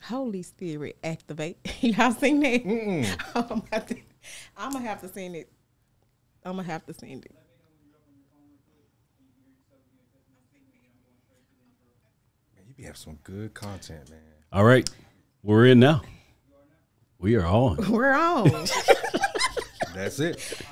Holy Spirit, activate. Y'all seen that? Mm-mm. I'm gonna have to send it. I'm gonna have to send it. Man, you be having some good content, man. All right, we're in now. We are on. We're on. That's it.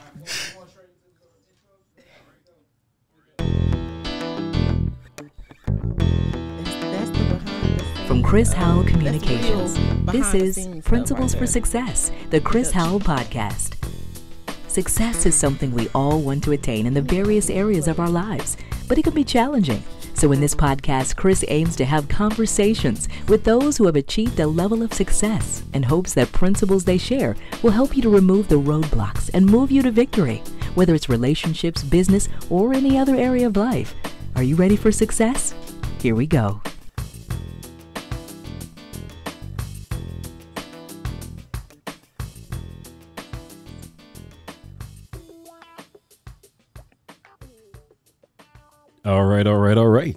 From Chris Howell Communications, this is behind-the-scenes Principles stuff for right Success, the Chris Howell Podcast. Success is something we all want to attain in the various areas of our lives, but it can be challenging. So in this podcast, Chris aims to have conversations with those who have achieved a level of success and hopes that principles they share will help you to remove the roadblocks and move you to victory, whether it's relationships, business, or any other area of life. Are you ready for success? Here we go. All right.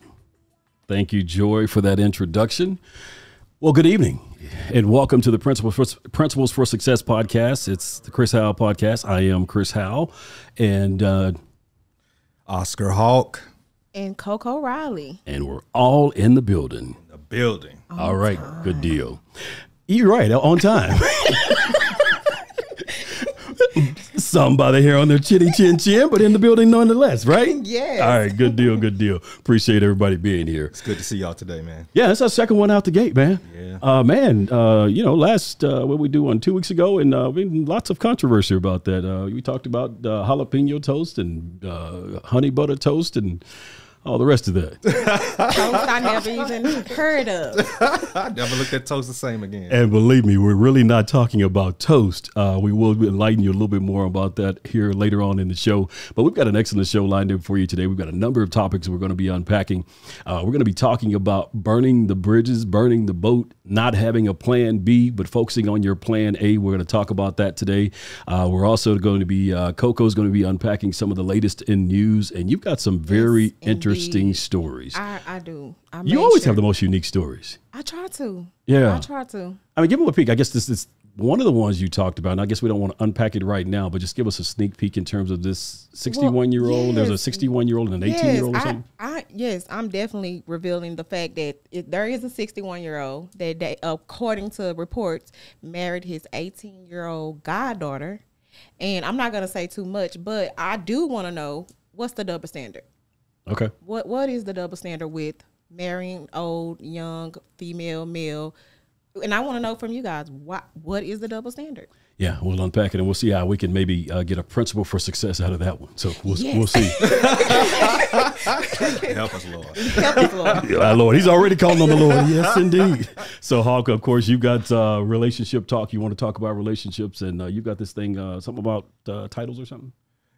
Thank you, Joy, for that introduction. Well, good evening, and welcome to the Principles for Success podcast. It's the Chris Howell podcast. I am Chris Howell, and Oscar Hawk. And Coco Riley. and we're all in the building. The building. All right, good deal. You're right, on time. Some by the hair on their chinny chin, but in the building nonetheless, right? Yes. All right, good deal. Appreciate everybody being here. It's good to see y'all today, man. Yeah, it's our second one out the gate, man. Yeah. Last what we do on 2 weeks ago, and lots of controversy about that. We talked about jalapeno toast and honey butter toast and all the rest of that. Toast I never even heard of. I never looked at toast the same again. And believe me, we're really not talking about toast. We will enlighten you a little bit more about that here later on in the show. But we've got an excellent show lined up for you today. We've got a number of topics we're going to be unpacking. We're going to be talking about burning the bridges, burning the boat, not having a plan B, but focusing on your plan A. We're going to talk about that today. We're also going to be, Coco's going to be unpacking some of the latest in news. And you've got some very interesting stories. I do. You always have the most unique stories. I try to. Yeah. I try to. I mean, give them a peek. I guess this is one of the ones you talked about, and I guess we don't want to unpack it right now, but just give us a sneak peek in terms of this 61-year-old. There's a 61-year-old and an 18-year-old or something? Yes, I'm definitely revealing the fact that there is a 61-year-old that, according to reports, married his 18-year-old goddaughter. And I'm not going to say too much, but I do want to know, what's the double standard? Okay. What is the double standard with marrying old, young, female, male? And I want to know from you guys, what is the double standard? Yeah, we'll unpack it and we'll see how we can maybe get a principle for success out of that one. So we'll see. Help us, Lord. Help us, Lord. Yeah, our Lord, he's already calling on the Lord. Yes, indeed. So, Hawk, of course, you've got relationship talk. You want to talk about relationships, and you've got this thing, something about titles or something?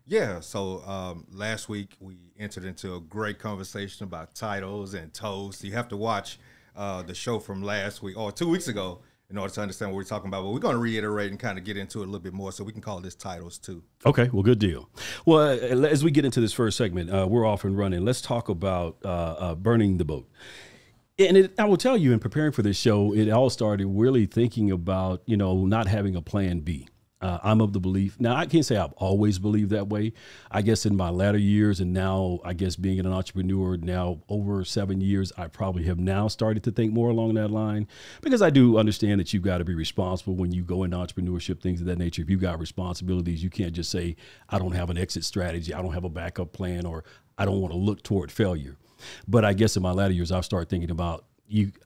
Yeah, so last week we entered into a great conversation about titles and toast. You have to watch the show from last week or 2 weeks ago in order to understand what we're talking about. But we're going to reiterate and kind of get into it a little bit more so we can call this titles too. Okay, well, good deal. Well, as we get into this first segment, we're off and running. Let's talk about burning the boat. And I will tell you, in preparing for this show, it all started really thinking about, not having a plan B. I'm of the belief. Now, I can't say I've always believed that way. I guess in my latter years and now, I guess being an entrepreneur now over 7 years, I probably have now started to think more along that line because I do understand that you've got to be responsible when you go into entrepreneurship, things of that nature. If you've got responsibilities, you can't just say, I don't have an exit strategy. I don't have a backup plan, or I don't want to look toward failure. But I guess in my latter years, I've started thinking about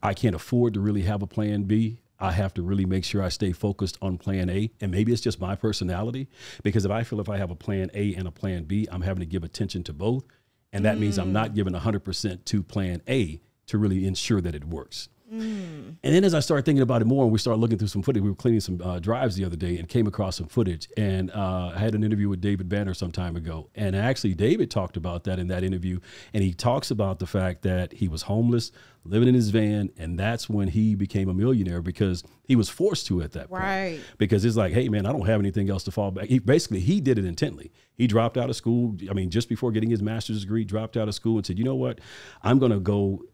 I can't afford to really have a plan B. I have to really make sure I stay focused on plan A. And maybe it's just my personality, because if I have a plan A and a plan B, I'm having to give attention to both. And that means I'm not giving 100% to plan A to really ensure that it works. And then as I started thinking about it more, and we started looking through some footage, we were cleaning some drives the other day and came across some footage. And I had an interview with David Banner some time ago. And actually, David talked about that in that interview. And he talks about the fact that he was homeless, living in his van. And that's when he became a millionaire, because he was forced to at that point. Right. Because it's like, hey, man, I don't have anything else to fall back. He did it intently. He dropped out of school. I mean, just before getting his master's degree, dropped out of school and said, you know what? I'm going to go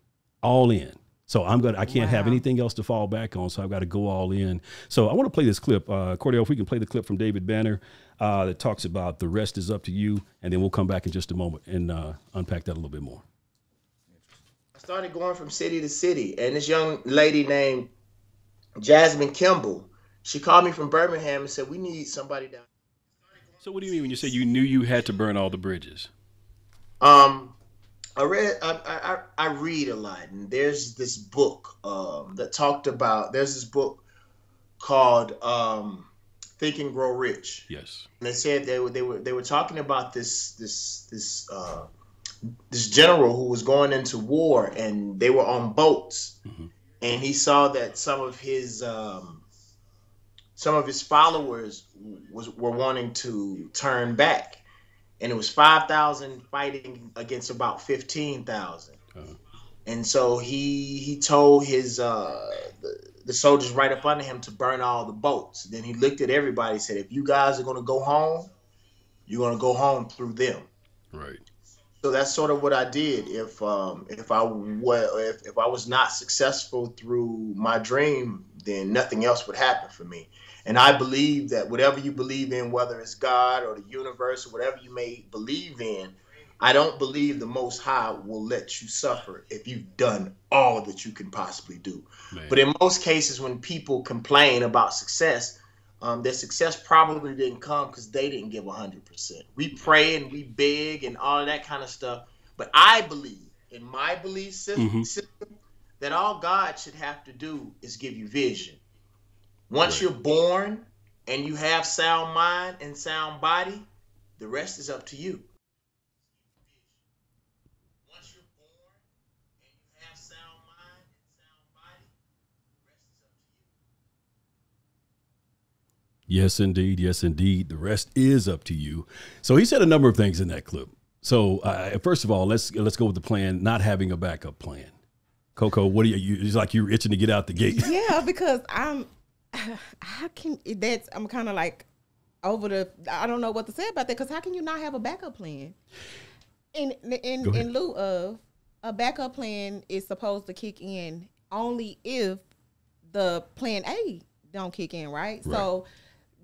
all in. So I can't have anything else to fall back on. So I've got to go all in. So I want to play this clip. Cordell, if we can play the clip from David Banner that talks about the rest is up to you. And then we'll come back in just a moment and unpack that a little bit more. I started going from city to city. And this young lady named Jasmine Kimball, she called me from Birmingham and said, we need somebody down. So what do you mean when you say you knew you had to burn all the bridges? I read a lot, and there's this book that talked about. There's this book called Think and Grow Rich. Yes. And they said they were talking about this general who was going into war, and they were on boats, and he saw that some of his followers were wanting to turn back. And it was 5,000 fighting against about 15,000. And so he told his the soldiers right up under him to burn all the boats. Then he looked at everybody and said, if you guys are going to go home, you're going to go home through them. Right. So that's sort of what I did. If I was not successful through my dream, then nothing else would happen for me. And I believe that whatever you believe in, whether it's God or the universe or whatever you may believe in, I don't believe the Most High will let you suffer if you've done all that you can possibly do. Man. But in most cases, when people complain about success, their success probably didn't come because they didn't give 100%. We pray and we beg and all of that kind of stuff. But I believe, in my belief system, that all God should have to do is give you vision. Once you're born and you have sound mind and sound body, the rest is up to you. Once you're born and you have sound mind and sound body, the rest is up to you. Yes, indeed. Yes, indeed. The rest is up to you. So he said a number of things in that clip. So first of all, let's go with the plan, not having a backup plan. Coco, what do you it's like you're itching to get out the gate. Yeah, because I'm kind of like I don't know what to say about that, because how can you not have a backup plan? In lieu of a backup plan is supposed to kick in only if the plan A don't kick in, right? So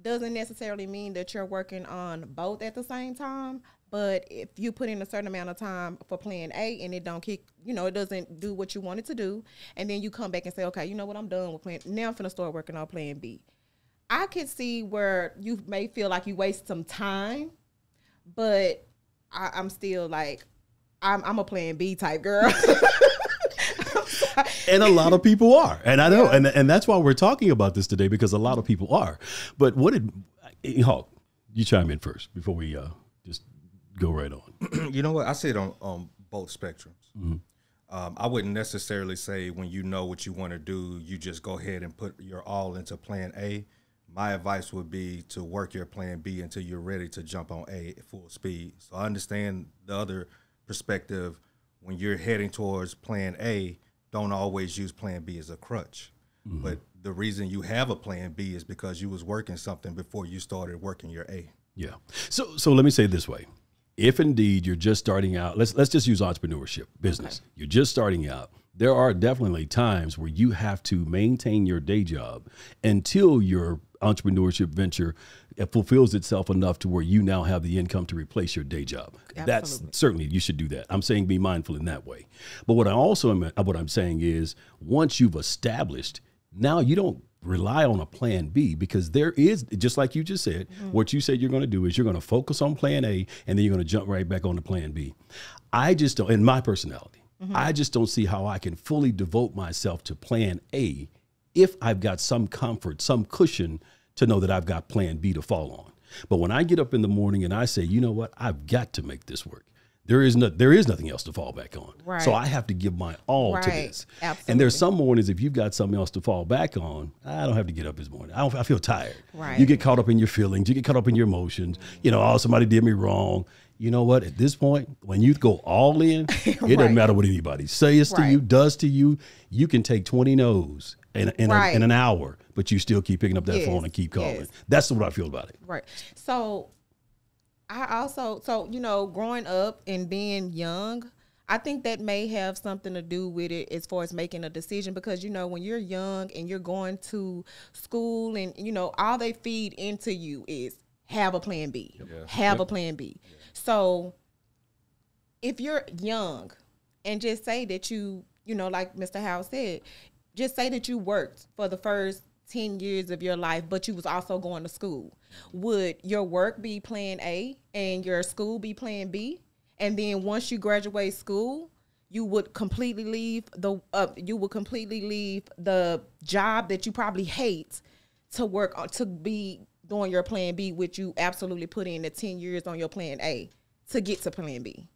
doesn't necessarily mean that you're working on both at the same time. But if you put in a certain amount of time for plan A and it don't kick, it doesn't do what you want it to do, and then you come back and say, okay, you know what, I'm done with plan. Now I'm finna start working on plan B. I could see where you may feel like you waste some time, but I'm still like, I'm a plan B type girl. And a lot of people are. And I know, and that's why we're talking about this today, because a lot of people are. But Hawk, you chime in first before we just go right on. You know what? I see it on both spectrums. I wouldn't necessarily say when you know what you want to do, you just go ahead and put your all into plan A. My advice would be to work your plan B until you're ready to jump on A at full speed. So I understand the other perspective. When you're heading towards plan A, don't always use plan B as a crutch. But the reason you have a plan B is because you was working something before you started working your A. Yeah. So let me say it this way. If indeed you're just starting out, let's just use entrepreneurship, business. Okay. You're just starting out. There are definitely times where you have to maintain your day job until your entrepreneurship venture fulfills itself enough to where you now have the income to replace your day job. Absolutely. That's certainly, you should do that. I'm saying be mindful in that way. But what I'm saying is, once you've established, now you don't rely on a plan B, because there is, just like you just said, what you said you're going to do is you're going to focus on plan A, and then you're going to jump right back on to plan B. I just don't, in my personality, I just don't see how I can fully devote myself to plan A if I've got some comfort, some cushion to know that I've got plan B to fall on. But when I get up in the morning and I say, you know what, I've got to make this work, there is nothing else to fall back on. Right. So I have to give my all to this. Absolutely. And there's some mornings, if you've got something else to fall back on, I don't have to get up this morning. I feel tired. Right. You get caught up in your feelings. You get caught up in your emotions. Somebody did me wrong. You know what? At this point, when you go all in, it doesn't matter what anybody says to you, does to you. You can take 20 no's in an hour, but you still keep picking up that phone and keep calling. That's what I feel about it. Right. So I also, growing up and being young, I think that may have something to do with it as far as making a decision, because, when you're young and you're going to school and, all they feed into you is have a plan B, have a plan B. Yeah. So if you're young and just say that you like Mr. Howell said, just say that you worked for the first 10 years of your life, but you was also going to school. Would your work be plan A and your school be plan B? And then once you graduate school, you would completely leave the job that you probably hate to work on, to be doing your plan B, which you absolutely put in the 10 years on your plan A to get to plan B.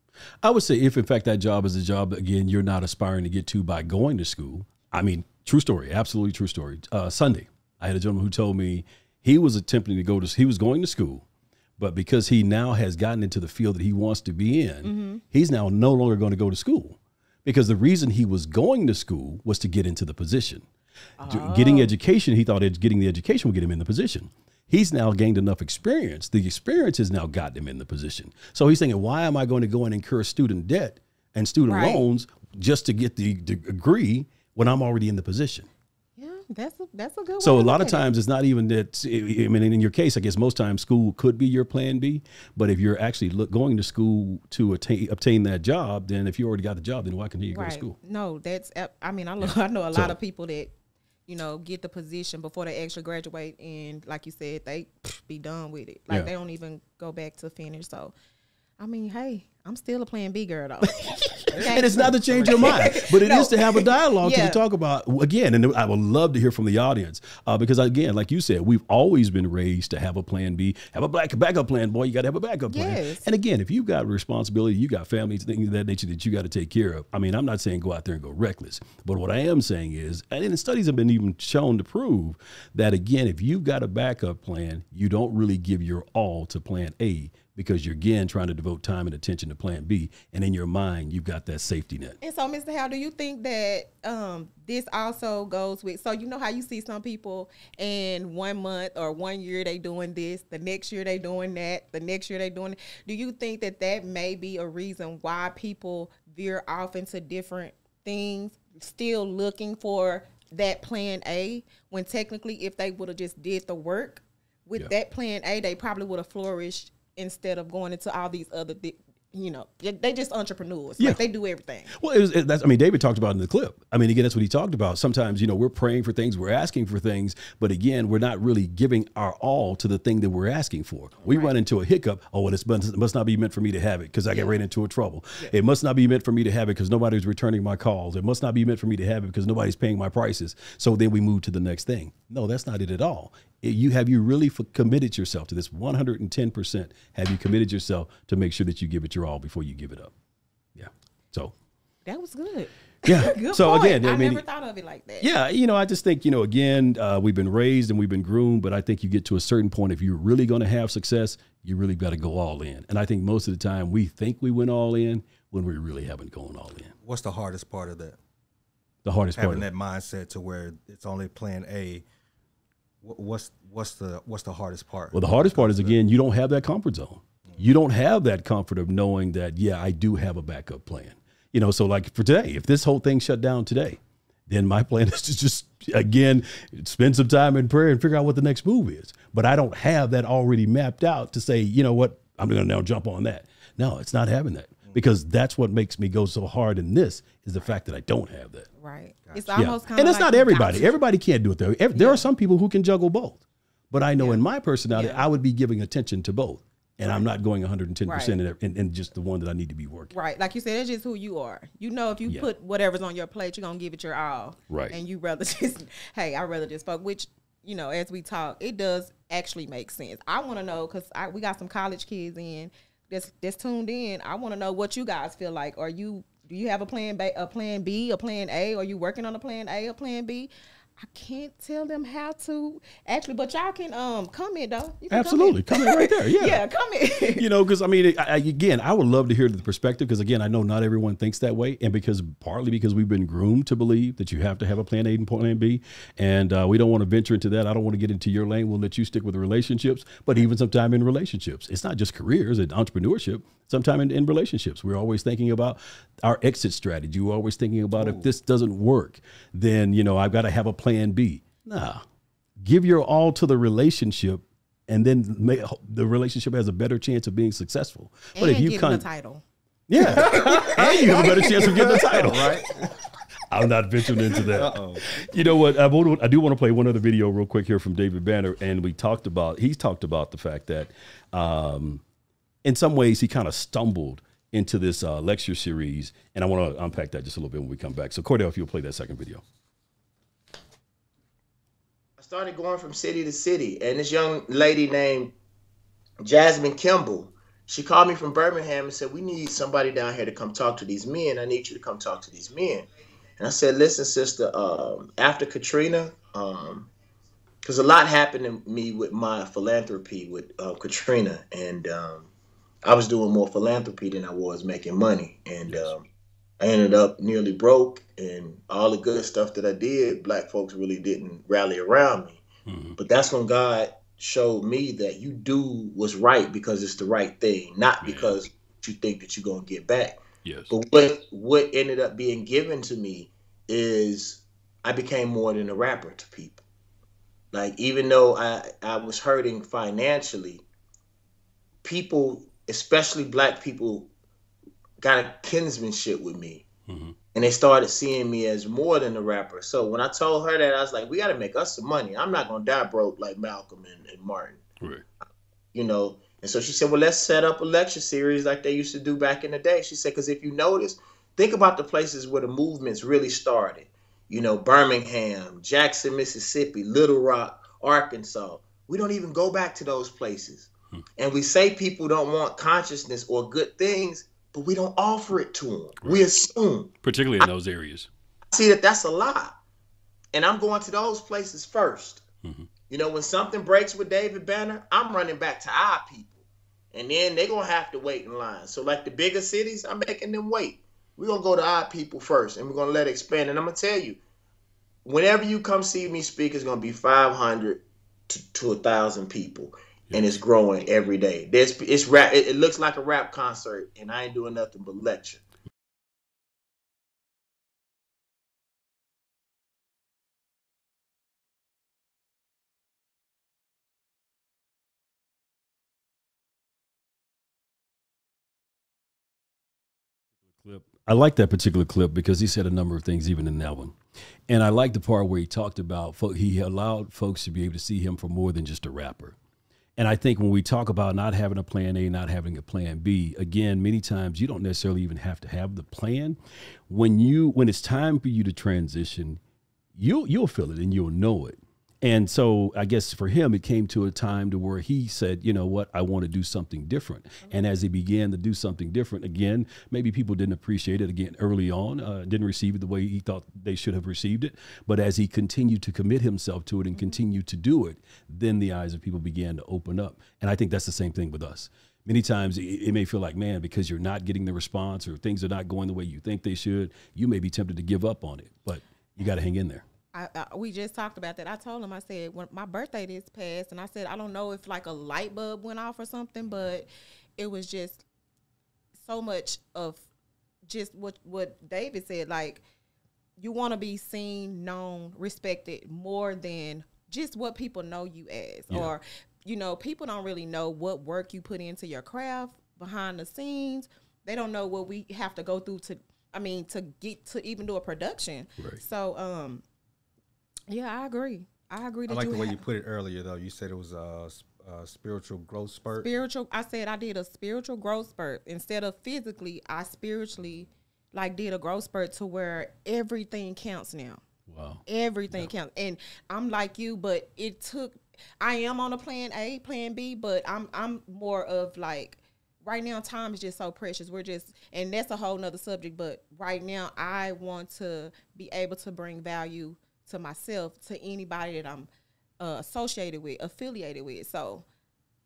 I would say if in fact that job is a job, again, you're not aspiring to get to by going to school. I mean, true story, absolutely true story. Sunday, I had a gentleman who told me he was attempting to he was going to school, but because he now has gotten into the field that he wants to be in, he's now no longer going to go to school, because the reason he was going to school was to get into the position. Getting education, he thought getting the education would get him in the position. He's now gained enough experience. The experience has now gotten him in the position. So he's thinking, why am I going to go and incur student debt and student loans just to get the degree when I'm already in the position? That's a good one. So a lot of times it's not even that. I mean, in your case, I guess most times school could be your plan B. But if you're actually going to school to obtain that job, then if you already got the job, then why continue to go to school? No, I know a lot of people that, get the position before they actually graduate, and like you said, they be done with it. Like they don't even go back to finish. So, I mean, hey, I'm still a plan B girl though. And it's not to change your mind, but it is to have a dialogue to talk about again. And I would love to hear from the audience because again, like you said, we've always been raised to have a plan B, have a backup plan. Boy, you got to have a backup plan. Yes. And again, if you've got responsibility, you got families, things of that nature that you got to take care of. I mean, I'm not saying go out there and go reckless, but what I am saying is, and studies have been even shown to prove that again, if you've got a backup plan, you don't really give your all to plan A, because you're, again, trying to devote time and attention to plan B. And in your mind, you've got that safety net. And so, Mr. Howell, do you think that this also goes with, so you know how you see some people in 1 month or 1 year they doing this, the next year they doing that, the next year they doing it. Do you think that that may be a reason why people veer off into different things, still looking for that plan A, when technically if they would have just did the work with that plan A, they probably would have flourished instead of going into all these other, they just entrepreneurs. Yeah. Like they do everything. Well, David talked about it in the clip. I mean, again, that's what he talked about. Sometimes, we're praying for things, we're asking for things, but again, we're not really giving our all to the thing that we're asking for. We run into a hiccup. Oh, well, it must not be meant for me to have it because I get right into a trouble. Yeah. It must not be meant for me to have it because nobody's returning my calls. It must not be meant for me to have it because nobody's paying my prices. So then we move to the next thing. No, that's not it at all. Have you really committed yourself to this 110%? Have you committed yourself to make sure that you give it your all before you give it up? Yeah. So that was good. Yeah. Good so point. Again, I never thought of it like that. Yeah. I just think, again, we've been raised and we've been groomed, but I think you get to a certain point, if you're really going to have success, you really got to go all in. And I think most of the time we think we went all in when we really haven't gone all in. What's the hardest part of that? The hardest part having that mindset to where it's only plan A. What's the hardest part? Well, the hardest part is, again, you don't have that comfort zone. You don't have that comfort of knowing that, I do have a backup plan. So like for today, if this whole thing shut down today, then my plan is to just, again, spend some time in prayer and figure out what the next move is. But I don't have that already mapped out to say, you know what, I'm going to now jump on that. No, it's not having that. Because that's what makes me go so hard in this is the fact that I don't have that. Right. Gotcha. It's almost kind of, and it's like not everybody. Gotcha. Everybody can't do it though. There are some people who can juggle both. But I know in my personality, I would be giving attention to both. And I'm not going 110% in just the one that I need to be working. Right. Like you said, that's just who you are. If you put whatever's on your plate, you're going to give it your all. Right. And you rather just, I'd rather just fuck, which, as we talk, it does actually make sense. I want to know, because we got some college kids in that's tuned in. I want to know what you guys feel like. Do you have a plan B, a plan A? Are you working on a plan A, a plan B? I can't tell them how to actually, but y'all can comment though. You can Absolutely, comment right there. Yeah, yeah, comment. You know, because I mean, again, I would love to hear the perspective, because again, I know not everyone thinks that way, and partly because we've been groomed to believe that you have to have a plan A and plan B, and we don't want to venture into that. I don't want to get into your lane. We'll let you stick with the relationships, but even sometime in relationships, it's not just careers and entrepreneurship. Sometime in relationships, we're always thinking about our exit strategy. We're always thinking about if this doesn't work, then, you know, I've got to have a plan B. Nah, give your all to the relationship, and then the relationship has a better chance of being successul. But and if you getting the title. Yeah, and you have a better chance of getting the title, right? I'm not venturing into that. You know what? I do want to play one other video real quick here from David Banner, and he talked about the fact that in some ways he kind of stumbled into this lecture series, and I want to unpack that just a little bit when we come back. So Cordell, if you'll play that second video. I started going from city to city, and this young lady named Jasmine Kimball, she called me from Birmingham and said, we need somebody down here to come talk to these men. I need you to come talk to these men. And I said, listen, sister, after Katrina, because a lot happened to me with my philanthropy with Katrina, and I was doing more philanthropy than I was making money. And I ended up nearly broke, and all the good stuff that I did, Black folks really didn't rally around me. Mm-hmm. But that's when God showed me that you do what's right because it's the right thing, not because you think that you're going to get back. Yes. But what ended up being given to me is I became more than a rapper to people. Like, even though I was hurting financially, people, especially Black people, got a kinsmanship with me. Mm-hmm. And they started seeing me as more than a rapper. So when I told her that, I was like, we got to make us some money. I'm not going to die broke like Malcolm and Martin. Right. You know? And so she said, well, let's set up a lecture series like they used to do back in the day. She said, because if you notice, think about the places where the movements really started. You know, Birmingham, Jackson, Mississippi, Little Rock, Arkansas. We don't even go back to those places. And we say people don't want consciousness or good things, but we don't offer it to them. Right. We assume. Particularly in those areas. I see that that's a lie. And I'm going to those places first. Mm-hmm. You know, when something breaks with David Banner, I'm running back to our people. And then they're going to have to wait in line. So like the bigger cities, I'm making them wait. We're going to go to our people first, and we're going to let it expand. And I'm going to tell you, whenever you come see me speak, it's going to be 500 to 1,000 people. And it's growing every day. It's rap. It looks like a rap concert, and I ain't doing nothing but lecture. I like that particular clip because he said a number of things even in that one. And I like the part where he talked about he allowed folks to be able to see him for more than just a rapper. And I think when we talk about not having a plan A, not having a plan B, again, many times you don't necessarily even have to have the plan. When it's time for you to transition, you'll feel it and you'll know it. And so I guess for him, it came to a time to where he said, you know what, I want to do something different. And as he began to do something different, again, maybe people didn't appreciate it again early on, didn't receive it the way he thought they should have received it. But as he continued to commit himself to it and continue to do it, then the eyes of people began to open up. And I think that's the same thing with us. Many times it may feel like, man, because you're not getting the response or things are not going the way you think they should, you may be tempted to give up on it. But you got to hang in there. We just talked about that. I told him, I said, when my birthday this passed, and I said, I don't know if like a light bulb went off or something, but it was just so much of just what David said. Like, you want to be seen, known, respected more than just what people know you as. Yeah. Or, you know, people don't really know what work you put into your craft behind the scenes. They don't know what we have to go through to get to even do a production. Right. So, yeah, I agree. I like the way you put it earlier, though. You said it was a spiritual growth spurt. I said I did a spiritual growth spurt. Instead of physically, I spiritually did a growth spurt to where everything counts now. Wow. Everything counts. And I'm like you, but I am on a plan A, plan B, but I'm more of like, right now, time is just so precious. And that's a whole nother subject, but right now I want to be able to bring value to myself, to anybody that I'm associated with, affiliated with. So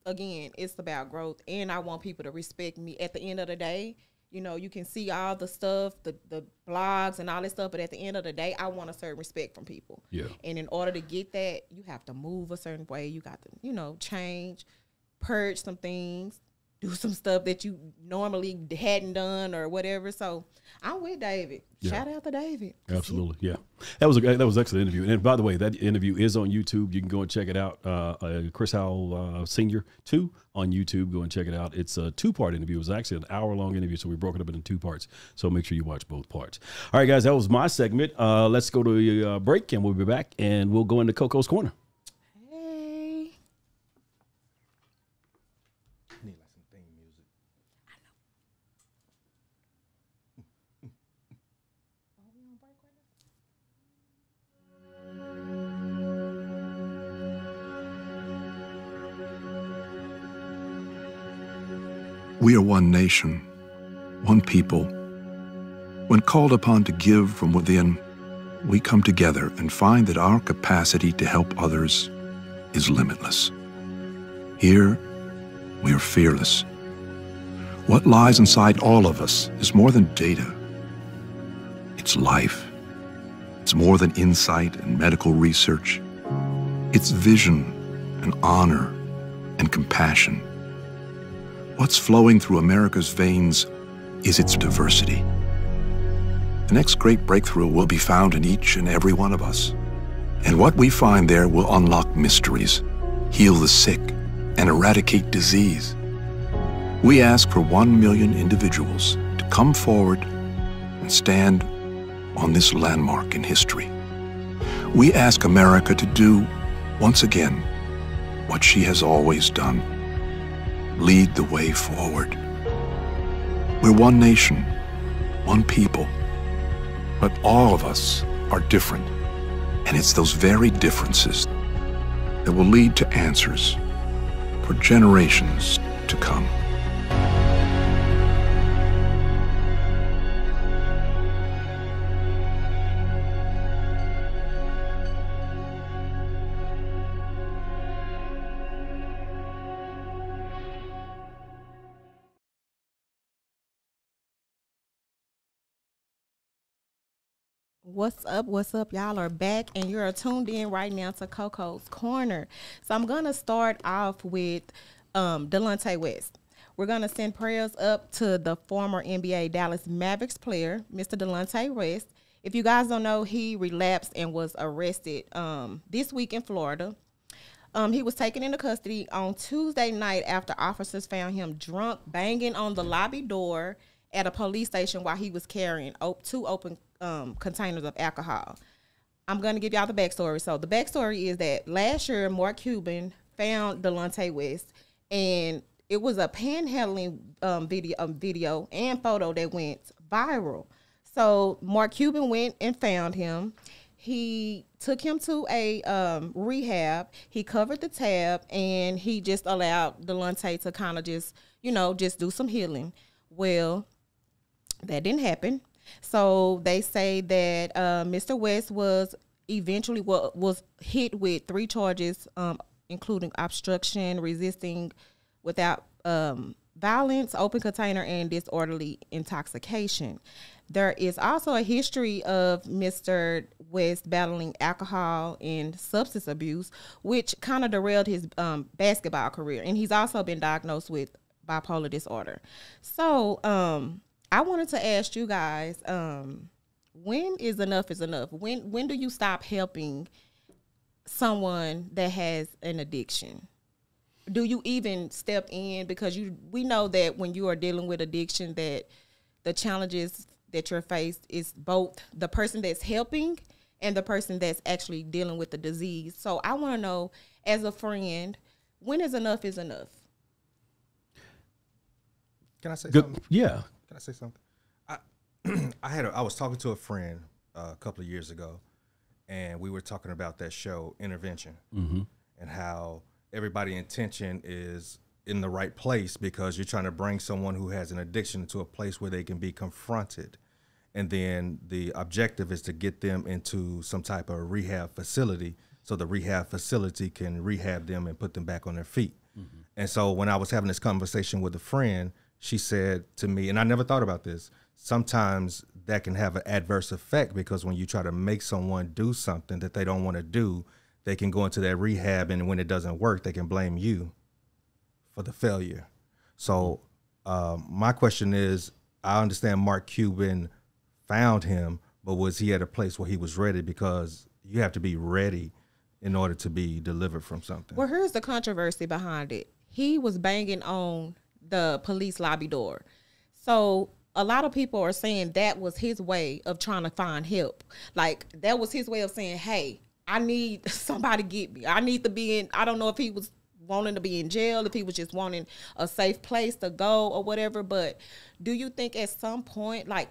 again, it's about growth, and I want people to respect me. At the end of the day, you know, you can see all the stuff, the blogs and all this stuff, but at the end of the day, I want a certain respect from people. Yeah. And in order to get that, you have to move a certain way. You got to, you know, change, purge some things, do some stuff that you normally hadn't done or whatever. So I'm with David. Yeah. Shout out to David. Absolutely, yeah. That was an excellent interview. And by the way, that interview is on YouTube. You can go and check it out. Chris Howell Senior 2 on YouTube. Go and check it out. It's a 2-part interview. It was actually an hour-long interview, so we broke it up into 2 parts. So make sure you watch both parts. All right, guys, that was my segment. Let's go to a break, and we'll be back, and we'll go into Coco's Corner. Hey. Need like some theme music. We are one nation, one people. When called upon to give from within, we come together and find that our capacity to help others is limitless. Here, we are fearless. What lies inside all of us is more than data. It's life. It's more than insight and medical research. It's vision and honor and compassion. What's flowing through America's veins is its diversity. The next great breakthrough will be found in each and every one of us. And what we find there will unlock mysteries, heal the sick, and eradicate disease. We ask for 1 million individuals to come forward and stand on this landmark in history. We ask America to do, once again, what she has always done. Lead the way forward. We're one nation, one people, but all of us are different, and it's those very differences that will lead to answers for generations to come. What's up? What's up? Y'all are back, and you're tuned in right now to Coco's Corner. So I'm going to start off with Delonte West. We're going to send prayers up to the former NBA Dallas Mavericks player, Mr. Delonte West. If you guys don't know, he relapsed and was arrested this week in Florida. He was taken into custody on Tuesday night after officers found him drunk, banging on the lobby door at a police station while he was carrying 2 open containers of alcohol. I'm going to give y'all the backstory. So the backstory is that last year, Mark Cuban found Delonte West, and it was a panhandling video and photo that went viral. So Mark Cuban went and found him. He took him to a rehab. He covered the tab, and he just allowed Delonte to kind of just do some healing. Well, that didn't happen. So they say that Mr. West was eventually was hit with 3 charges, including obstruction, resisting without violence, open container, and disorderly intoxication. There is also a history of Mr. West battling alcohol and substance abuse, which kind of derailed his basketball career. And he's also been diagnosed with bipolar disorder. So I wanted to ask you guys, when is enough is enough? When do you stop helping someone that has an addiction? Do you even step in? Because we know that when you are dealing with addiction, that the challenges that you're faced is both the person that's helping and the person that's actually dealing with the disease. So I want to know, as a friend, when is enough is enough? Can I say something? Yeah. Can I say something? I was talking to a friend a couple of years ago, and we were talking about that show, Intervention, and how everybody's intention is in the right place because you're trying to bring someone who has an addiction to a place where they can be confronted and then the objective is to get them into some type of rehab facility so the rehab facility can rehab them and put them back on their feet. Mm-hmm. And so when I was having this conversation with a friend, she said to me, and I never thought about this, sometimes that can have an adverse effect, because when you try to make someone do something that they don't want to do, they can go into that rehab, and when it doesn't work, they can blame you for the failure. So my question is, I understand Mark Cuban found him, but was he at a place where he was ready? Because you have to be ready in order to be delivered from something. Well, here's the controversy behind it. He was banging on the police lobby door. So a lot of people are saying that was his way of trying to find help. Like, that was his way of saying, hey, I need somebody to get me. I need to be in, I don't know if he was wanting to be in jail, if he was just wanting a safe place to go or whatever. But do you think at some point, like,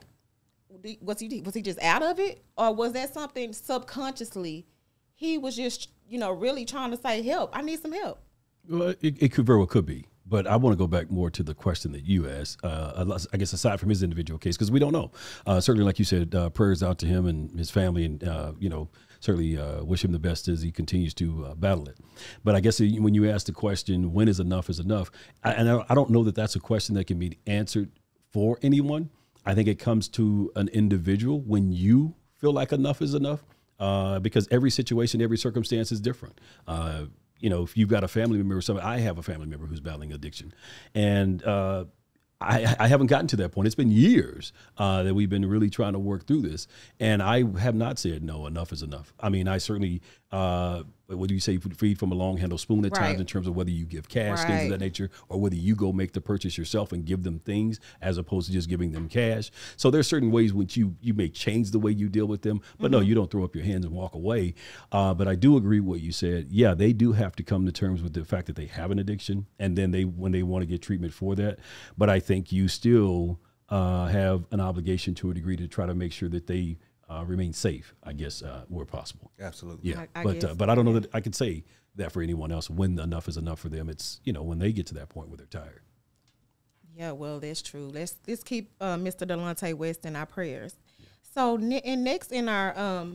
was he just out of it? Or was that something subconsciously he was just, really trying to say, help, I need some help? Well, it could very well could be. But I want to go back more to the question that you asked, I guess aside from his individual case, because we don't know. Certainly, like you said, prayers out to him and his family, and, certainly wish him the best as he continues to battle it. But I guess when you ask the question, when is enough, I don't know that that's a question that can be answered for anyone. I think it comes to an individual when you feel like enough is enough, because every situation, every circumstance is different. If you've got a family member or something, I have a family member who's battling addiction, and I haven't gotten to that point. It's been years that we've been really trying to work through this, and I have not said, no, enough is enough. I mean, I certainly, what do you say, feed from a long-handled spoon at times, in terms of whether you give cash, things of that nature, or whether you go make the purchase yourself and give them things as opposed to just giving them cash. So there's certain ways which you may change the way you deal with them, but no, you don't throw up your hands and walk away. But I do agree with what you said. Yeah, they do have to come to terms with the fact that they have an addiction, and then when they want to get treatment for that. But I think you still have an obligation to a degree to try to make sure that they remain safe, I guess, where possible. Absolutely. Yeah. But I don't know that I can say that for anyone else. When enough is enough for them, it's, when they get to that point where they're tired. Yeah, well, that's true. Let's keep Mr. Delonte West in our prayers. Yeah. So next in our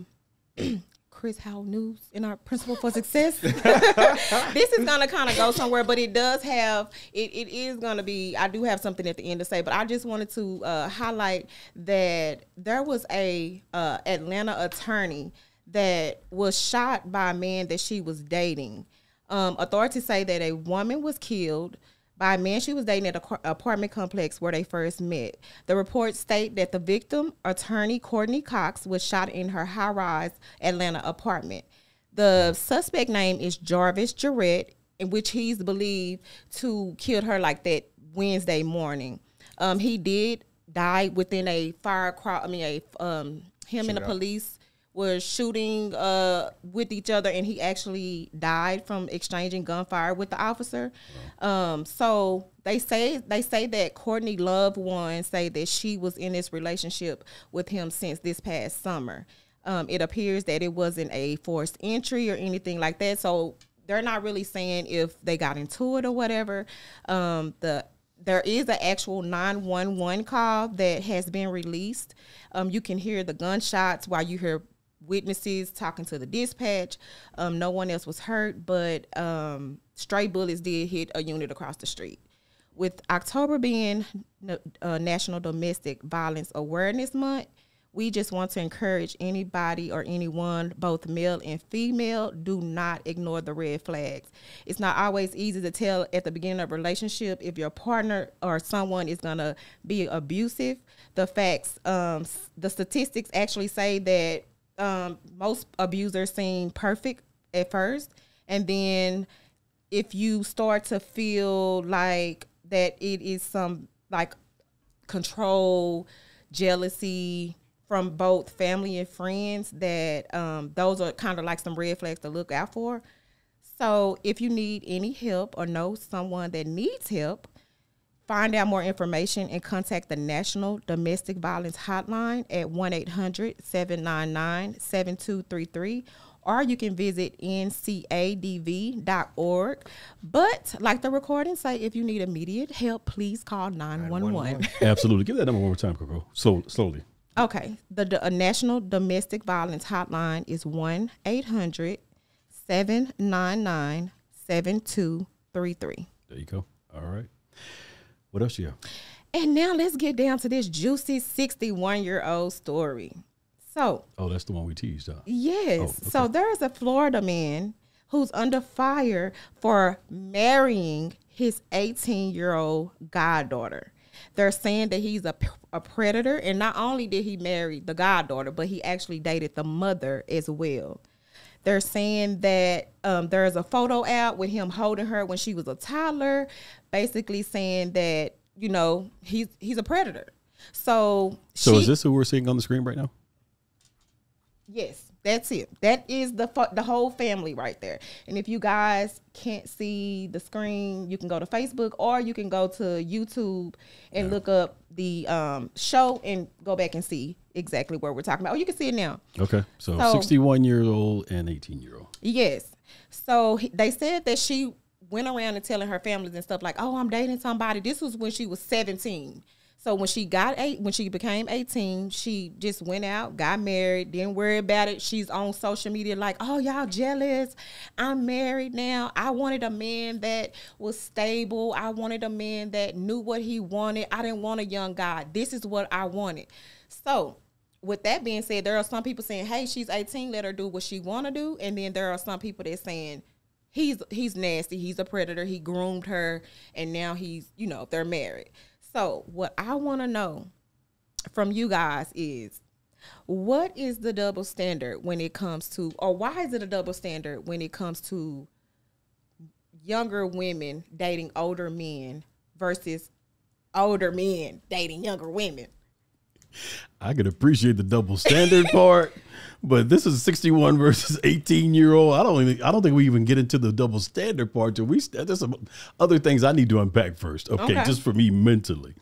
Chris Howell news, in our principle for success, this is going to kind of go somewhere, but it is going to be, I do have something at the end to say, but I just wanted to highlight that there was a Atlanta attorney that was shot by a man that she was dating. Authorities say that a woman was killed by a man she was dating at an apartment complex where they first met. The reports state that the victim, attorney Courtney Cox, was shot in her high-rise Atlanta apartment. The suspect name is Jarvis Jarrett, in which he's believed to killed her like that Wednesday morning. He did die within a him and the police was shooting with each other, and he actually died from exchanging gunfire with the officer. So they say that Courtney loved ones say that she was in this relationship with him since this past summer. It appears that it wasn't a forced entry or anything like that. So they're not really saying if they got into it or whatever. There is an actual 911 call that has been released. You can hear the gunshots while you hear witnesses talking to the dispatch. No one else was hurt, but stray bullets did hit a unit across the street. With October being National Domestic Violence Awareness Month, we just want to encourage anybody or anyone, both male and female, do not ignore the red flags. It's not always easy to tell at the beginning of a relationship if your partner or someone is going to be abusive. The statistics actually say that most abusers seem perfect at first, and then if you start to feel like that it is some like control, jealousy from both family and friends, that those are kind of like some red flags to look out for. So if you need any help or know someone that needs help, find out more information and contact the National Domestic Violence Hotline at 1-800-799-7233, or you can visit ncadv.org. But like the recording say, if you need immediate help, please call 911. Absolutely. Give that number one more time, Coco. Slowly. Okay. The National Domestic Violence Hotline is 1-800-799-7233. There you go. All right. What else you have? And now let's get down to this juicy 61-year-old story. So, Oh, that's the one we teased, huh? yes. Oh, okay. So there's a Florida man who's under fire for marrying his 18-year-old goddaughter. They're saying that he's a predator, and not only did he marry the goddaughter, but he actually dated the mother as well. They're saying that there's a photo out with him holding her when she was a toddler, basically saying that, you know, he's a predator. So is this who we're seeing on the screen right now? Yes, that's it. That is the whole family right there. And if you guys can't see the screen, you can go to Facebook or you can go to YouTube and look up the show and go back and see exactly where we're talking about. Oh, you can see it now. Okay. So 61-year-old and 18-year-old. Yes. So they said that she went around and telling her families and stuff like, oh, I'm dating somebody. This was when she was 17. So when she became 18, she just went out, got married, didn't worry about it. She's on social media like, oh, y'all jealous. I'm married now. I wanted a man that was stable. I wanted a man that knew what he wanted. I didn't want a young guy. This is what I wanted. So with that being said, there are some people saying, hey, she's 18, let her do what she want to do. And then there are some people that saying, he's nasty. He's a predator. He groomed her. And now they're married. So what I want to know from you guys is, what is the double standard when it comes to, or why is it a double standard when it comes to younger women dating older men versus older men dating younger women? I could appreciate the double standard part, but this is 61 versus 18-year-old. I don't think we even get into the double standard part. There's some other things I need to unpack first. Okay, just for me mentally.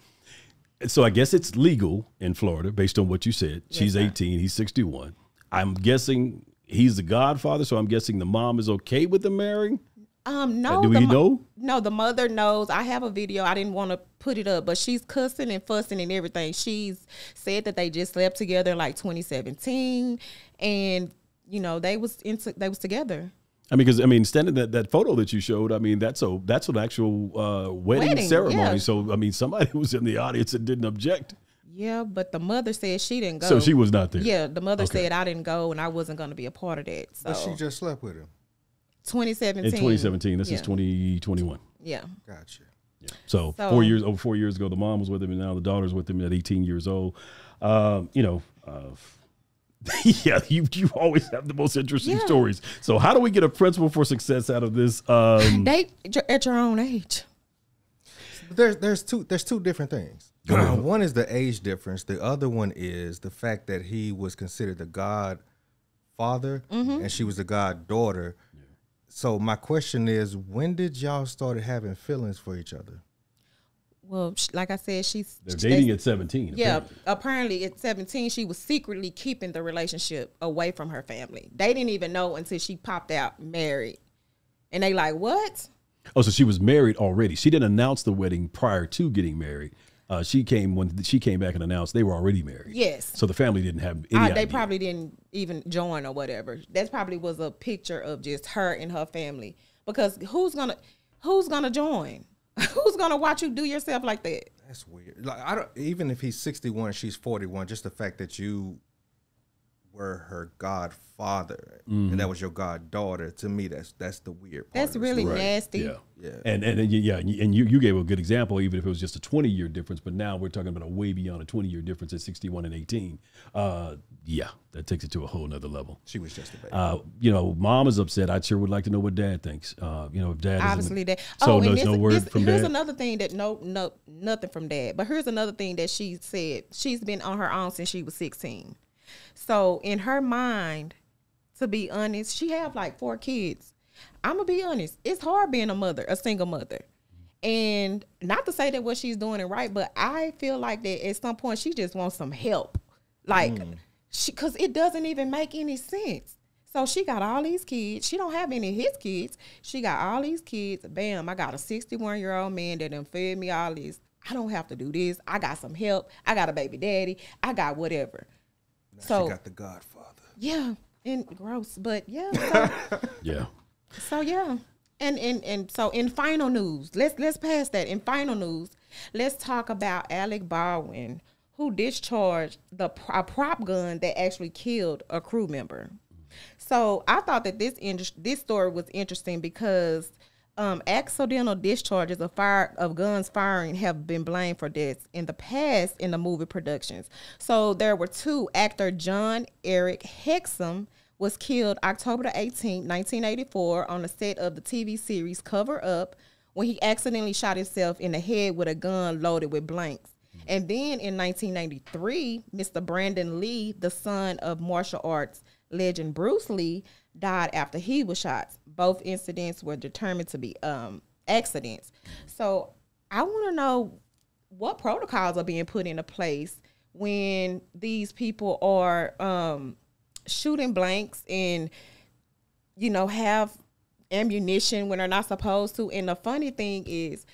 So I guess it's legal in Florida based on what you said. Yes, she's 18, he's 61. I'm guessing he's the godfather, so I'm guessing the mom is okay with them marrying. No. Do we know? No, the mother knows. I have a video. I didn't want to put it up, but she's cussing and fussing and everything. She's said that they just slept together in like 2017, and they was together. I mean, because standing that photo that you showed, I mean, that's an actual wedding ceremony. Yeah. So I mean, somebody was in the audience and didn't object. Yeah, but the mother said she didn't go. So she was not there. Yeah, the mother said I didn't go and I wasn't going to be a part of that. So. But she just slept with him. 2017. In 2017. This is 2021. Yeah. Gotcha. Yeah. So 4 years ago, the mom was with him, and now the daughter's with him at 18 years old. Yeah, you always have the most interesting stories. So how do we get a principle for success out of this? Date at your own age. There's two different things. One is the age difference. The other one is the fact that he was considered the godfather and she was the goddaughter. Yeah. So my question is, when did y'all started having feelings for each other? Well, like I said, they're dating at 17. Yeah, apparently at 17, she was secretly keeping the relationship away from her family. They didn't even know until she popped out married. And they like, what? Oh, so she was married already. She didn't announce the wedding prior to getting married. When she came back and announced they were already married. Yes. So the family didn't have any idea. They probably didn't even join or whatever. That probably was a picture of just her and her family. Because who's gonna join? Who's gonna watch you do yourself like that? That's weird. Like even if he's 61, she's 41. Just the fact that you were her godfather and that was your goddaughter, to me, that's the weird part. That's really nasty. Yeah. And you gave a good example, even if it was just a 20-year difference. But now we're talking about a way beyond a 20-year difference at 61 and 18. That takes it to a whole nother level. She was just a baby. Mom is upset. I sure would like to know what Dad thinks. If Dad obviously Dad. So there's no word from Dad. Here's another thing that nothing from Dad. But here's another thing that she said. She's been on her own since she was 16. So in her mind, to be honest, she have like 4 kids. I'm gonna be honest. It's hard being a single mother. And not to say that what she's doing is right, but I feel like that at some point she just wants some help. Like, because it doesn't even make any sense. So she got all these kids. She don't have any of his kids. She got all these kids. Bam, I got a 61-year-old man that done fed me all this I don't have to do this. I got some help. I got a baby daddy. I got whatever. Now So she got the Godfather. yeah, and gross, but yeah. So, Yeah. so yeah. And so in final news, let's pass that. In final news, let's talk about Alec Baldwin, who discharged a prop gun that actually killed a crew member. So I thought that this story was interesting because accidental discharges of guns firing have been blamed for deaths in the past in the movie productions. So there were two. Actor John Eric Hexum was killed October the 18th, 1984 on the set of the TV series Cover Up when he accidentally shot himself in the head with a gun loaded with blanks. And then in 1993, Mr. Brandon Lee, the son of martial arts legend Bruce Lee, died after he was shot. Both incidents were determined to be accidents. So I want to know what protocols are being put into place when these people are shooting blanks and, have ammunition when they're not supposed to. And the funny thing is,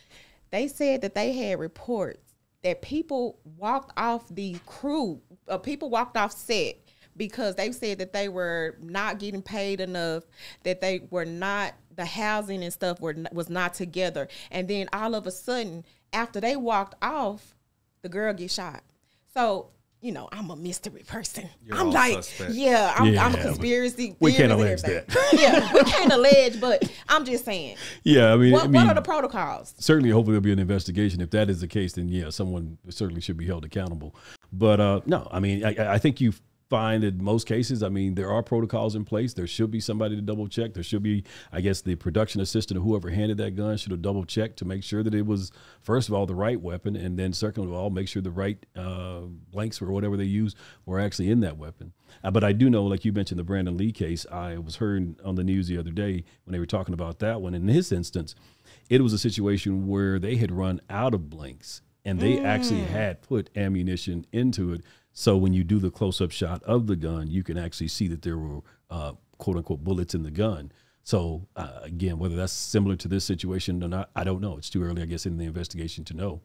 they said that they had reports that people walked off people walked off set because they said that they were not getting paid enough, that they were not, the housing and stuff was not together. And then all of a sudden, after they walked off, the girl gets shot. So, I'm a mystery person. I'm like, suspect. I'm a conspiracy theorist. We can't allege that. Yeah, we can't allege, but I'm just saying. Yeah, I mean, what are the protocols? Certainly, hopefully there'll be an investigation. If that is the case, then yeah, someone certainly should be held accountable. But no, I mean, I think you find in most cases, I mean, there are protocols in place. There should be somebody to double check. There should be, I guess, the production assistant or whoever handed that gun should have double checked to make sure that it was, first of all, the right weapon, and then second of all, make sure the right blanks or whatever they use were actually in that weapon. But I do know, like you mentioned, the Brandon Lee case. I was heard on the news the other day when they were talking about that one. In his instance, it was a situation where they had run out of blanks, and they actually had put ammunition into it. So when you do the close-up shot of the gun, you can actually see that there were quote-unquote bullets in the gun. So again, whether that's similar to this situation or not, I don't know. It's too early, I guess, in the investigation to know.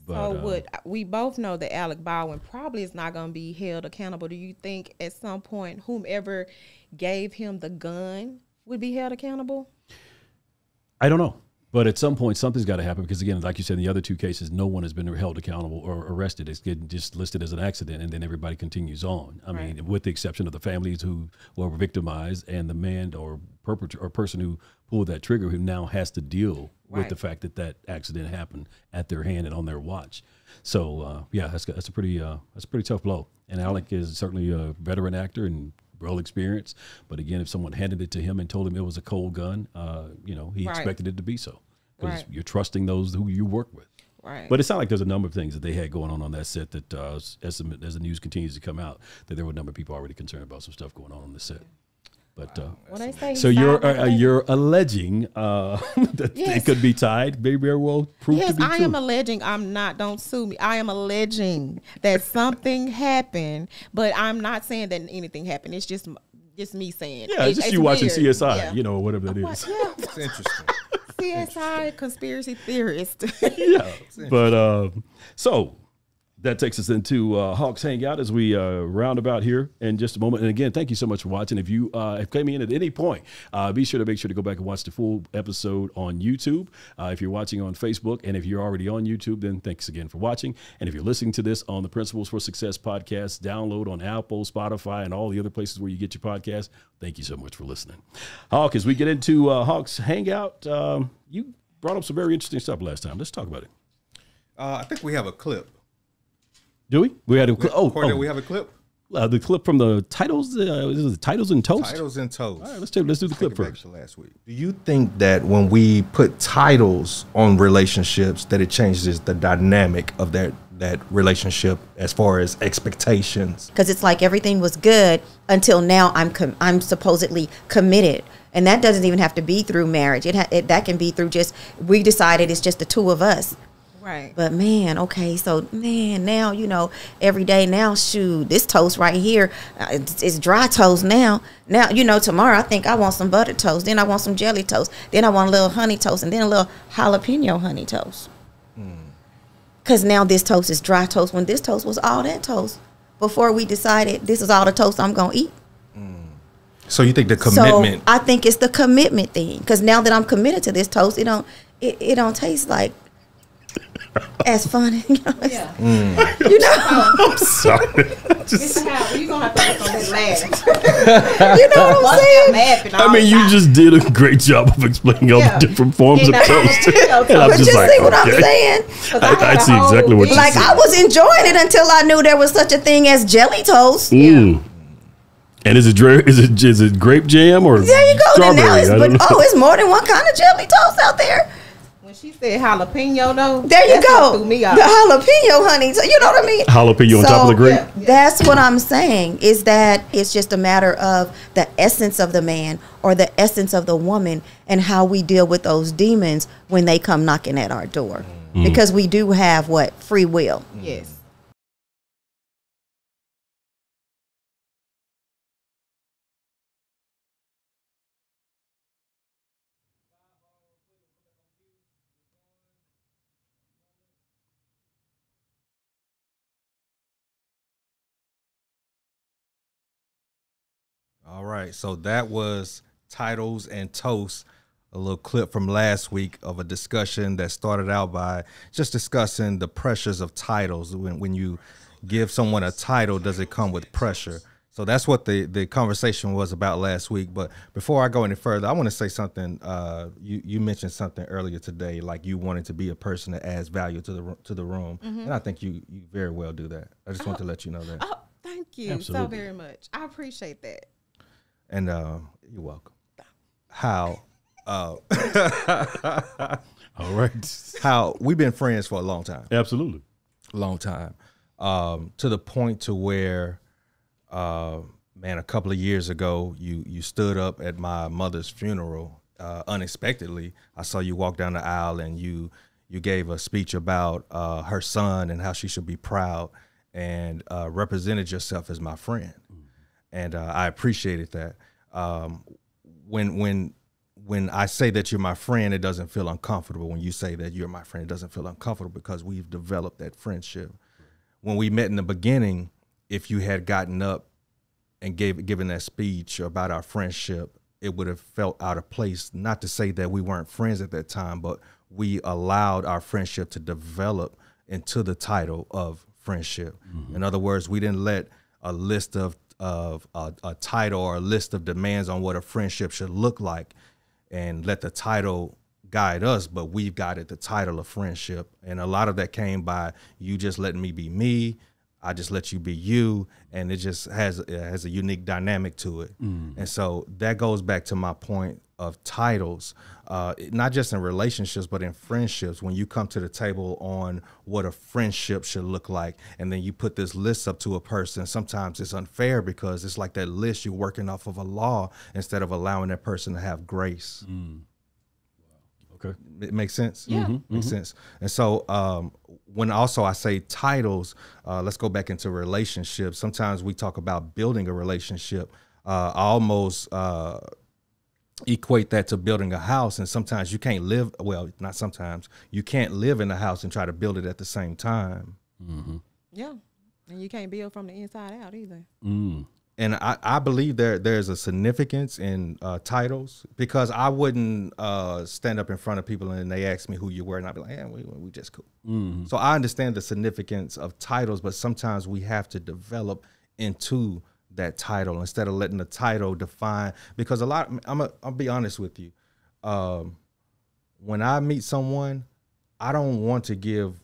But, we both know that Alec Baldwin probably is not going to be held accountable. Do you think at some point whomever gave him the gun would be held accountable? I don't know. But at some point, something's got to happen because, again, like you said, in the other two cases, no one has been held accountable or arrested. It's getting just listed as an accident, and then everybody continues on. I mean, with the exception of the families who were victimized and the man or perpetrator or person who pulled that trigger who now has to deal with the fact that that accident happened at their hand and on their watch. So, yeah, that's a pretty tough blow. And Alec is certainly a veteran actor and well experienced, but again, if someone handed it to him and told him it was a cold gun, he expected it to be so, because you're trusting those who you work with. Right. But it sounds like there's a number of things that they had going on that set that as the news continues to come out, that there were a number of people already concerned about some stuff going on the set. But so you're alleging that it could be tied. Maybe very well proved to be true. Yes, I am alleging. Don't sue me. I am alleging that something happened, but I'm not saying that anything happened. It's just me saying. Yeah, it's just you watching CSI, or whatever that is. Yeah. It's interesting. CSI conspiracy theorist. Yeah, but so. That takes us into Hawks Hangout as we round about here in just a moment. And again, thank you so much for watching. If you have came in at any point, be sure to go back and watch the full episode on YouTube. If you're watching on Facebook, and if you're already on YouTube, then thanks again for watching. And if you're listening to this on the Principles for Success podcast, download on Apple, Spotify, and all the other places where you get your podcast. Thank you so much for listening. Hawk, as we get into Hawks Hangout, you brought up some very interesting stuff last time. Let's talk about it. I think we have a clip. Do we? We had a clip. We have a clip. The clip from the titles. The titles and toast. Titles and toast. All right, let's do the clip first. Last week. Do you think that when we put titles on relationships, that it changes the dynamic of that relationship as far as expectations? Because it's like everything was good until now. I'm supposedly committed. And that doesn't even have to be through marriage. That can be through just, we decided it's just the two of us. Right. But now, every day now, shoot, this toast right here, it's dry toast now. Now, tomorrow I think I want some butter toast. Then I want some jelly toast. Then I want a little honey toast. And then a little jalapeno honey toast. because now this toast is dry toast when this toast was all that toast before we decided this is all the toast I'm going to eat. So you think the commitment? So I think it's the commitment thing, because now that I'm committed to this toast, it don't taste like as fun. You know, Yeah. you know? I'm sorry. Mr. Howell, you gonna have to look on that laugh. You know what I'm saying? Laughing I all mean, the you time. just did a great job of explaining all Yeah. the different forms of And toast. the And I'm But just you like, see what I'm okay. saying? I see exactly what you're Like, saying. I was enjoying it until I knew there was such a thing as jelly toast. Mm. And is it grape jam or There you go. Then strawberry? now I don't know. it's more than one kind of jelly toast out there. When she said jalapeno, though, There you that's go. what threw me off. The jalapeno, honey. So you know what I mean? Jalapeno on top of the grape? yeah. That's what I'm saying, is that it's just a matter of the essence of the man or the essence of the woman and how we deal with those demons when they come knocking at our door. Because we do have free will. Yes. All right, so that was titles and toast, a little clip from last week of a discussion that started out by just discussing the pressures of titles. When you give someone a title, does it come with pressure? So that's what the conversation was about last week. But before I go any further, I want to say something. You mentioned something earlier today, like you wanted to be a person that adds value to the room, and I think you very well do that. I just want to let you know that. Oh, thank you so Absolutely. very much. I appreciate that. And you're welcome. How? All right. How we've been friends for a long time. Absolutely. Long time. To the point to where, man, a couple of years ago, you stood up at my mother's funeral unexpectedly. I saw you walk down the aisle and you gave a speech about her son and how she should be proud, and represented yourself as my friend. And I appreciated that. When I say that you're my friend, it doesn't feel uncomfortable. When you say that you're my friend, it doesn't feel uncomfortable because we've developed that friendship. When we met in the beginning, if you had gotten up and given that speech about our friendship, it would have felt out of place. Not to say that we weren't friends at that time, but we allowed our friendship to develop into the title of friendship. In other words, we didn't let a list of a title or a list of demands on what a friendship should look like and let the title guide us, but we've guided the title of friendship. And a lot of that came by you just letting me be me. I just let you be you, and it just has a unique dynamic to it. And so that goes back to my point of titles, not just in relationships, but in friendships. When you come to the table on what a friendship should look like, and then you put this list up to a person, sometimes it's unfair because it's like that list you're working off of a law instead of allowing that person to have grace. Okay. It makes sense. Yeah. Makes sense. And so when also I say titles, let's go back into relationships. Sometimes we talk about building a relationship. I almost equate that to building a house. And sometimes you can't live, well, not sometimes, you can't live in a house and try to build it at the same time. Yeah. And you can't build from the inside out either. And I believe there's a significance in titles, because I wouldn't stand up in front of people and they ask me who you were, and I'd be like, yeah, we just cool. So I understand the significance of titles, but sometimes we have to develop into that title instead of letting the title define. Because I'll be honest with you, when I meet someone, I don't want to give.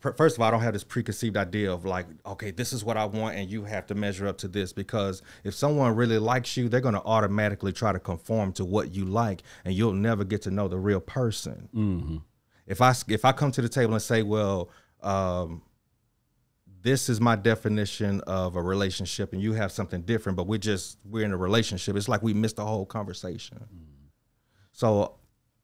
First of all, I don't have this preconceived idea of like, okay, this is what I want and you have to measure up to this, because if someone really likes you, they're going to automatically try to conform to what you like, and you'll never get to know the real person. If I come to the table and say, well, this is my definition of a relationship and you have something different, but we're in a relationship, it's like we missed the whole conversation. So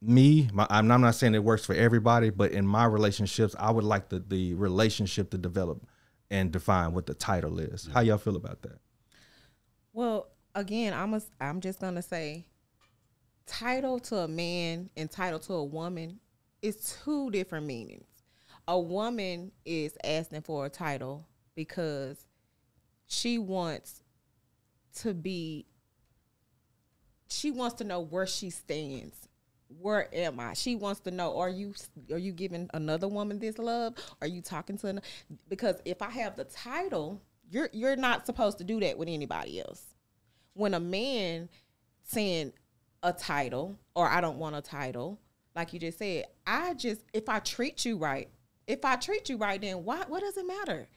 I'm not saying it works for everybody, but in my relationships, I would like the relationship to develop and define what the title is. How y'all feel about that? Well, again, I'm just gonna say, title to a man and title to a woman is two different meanings. A woman is asking for a title because she wants to know where she stands. Where am I? She wants to know, are you giving another woman this love? Are you talking to another? Because if I have the title, you're not supposed to do that with anybody else. When a man saying a title or I don't want a title, like you just said, if I treat you right, then what does it matter?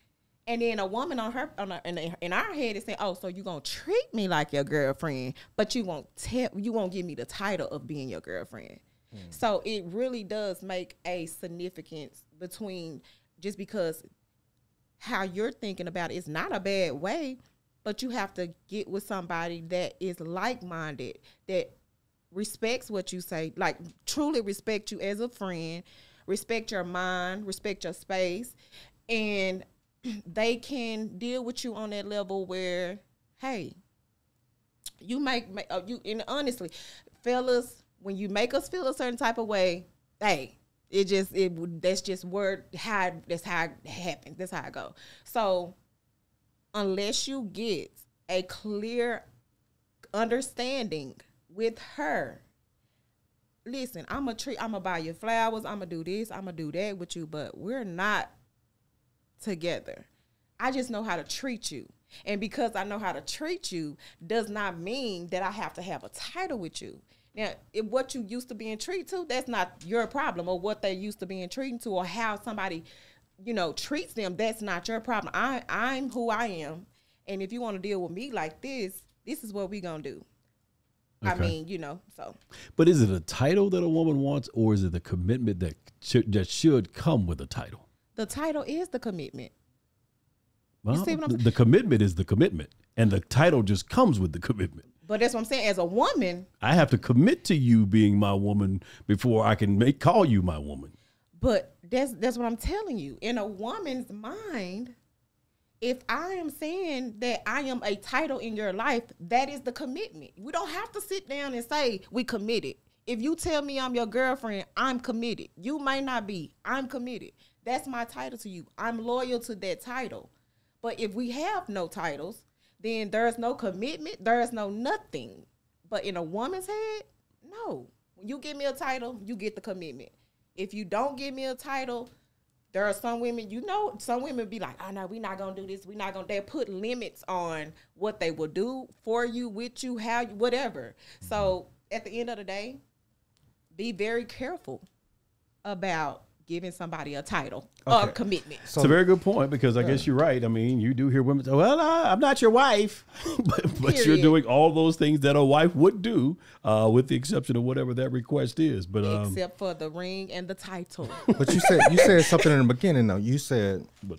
And then a woman in our head is saying, "Oh, so you gonna treat me like your girlfriend, but you won't give me the title of being your girlfriend." So it really does make a significance between, just because how you're thinking about it is not a bad way, but you have to get with somebody that is like-minded, that respects what you say, like truly respect you as a friend, respect your mind, respect your space, and they can deal with you on that level where, hey, and honestly, fellas, when you make us feel a certain type of way, hey, that's just how it happens. That's how it goes. So unless you get a clear understanding with her, listen, I'm gonna buy you flowers, I'm gonna do this, I'm gonna do that with you, but we're not together. I just know how to treat you. And because I know how to treat you does not mean that I have to have a title with you. Now, if what you used to being treated to, that's not your problem, or what they used to being treated to, or how somebody, treats them, that's not your problem. I'm who I am. And if you want to deal with me like this is what we gonna do. Okay. I mean, so. But is it a title that a woman wants, or is it the commitment that should come with a title? The title is the commitment. Well, you see what the commitment is the commitment, and the title just comes with the commitment. But that's what I'm saying. As a woman, I have to commit to you being my woman before I can call you my woman. But that's what I'm telling you. In a woman's mind, if I am saying that I am a title in your life, that is the commitment. We don't have to sit down and say we committed. If you tell me I'm your girlfriend, I'm committed. You might not be. I'm committed. That's my title to you. I'm loyal to that title. But if we have no titles, then there's no commitment. There's no nothing. But in a woman's head, no. When you give me a title, you get the commitment. If you don't give me a title, there are some women, some women be like, "Oh no, we're not gonna do this. We're not gonna." They put limits on what they will do for you, with you, how you, whatever. So at the end of the day, be very careful about giving somebody a title or commitment. So, it's a very good point, because I guess you're right. I mean, you do hear women say, "Well, I'm not your wife," but you're doing all those things that a wife would do, with the exception of whatever that request is. But except for the ring and the title. But you said something in the beginning, though. You said, do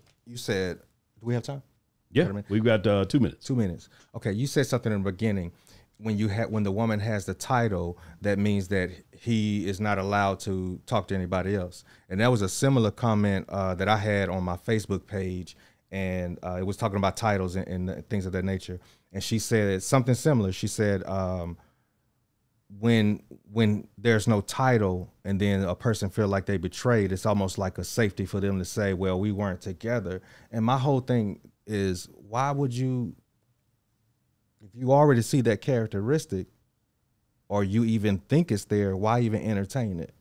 we have time? Yeah, we've got 2 minutes. 2 minutes. Okay, you said something in the beginning. When the woman has the title, that means that he is not allowed to talk to anybody else. And that was a similar comment that I had on my Facebook page, and it was talking about titles and things of that nature. And she said something similar. She said, when there's no title and then a person feel like they betrayed, it's almost like a safety for them to say, "Well, we weren't together." And my whole thing is, why would you? If you already see that characteristic, or you even think it's there, why even entertain it?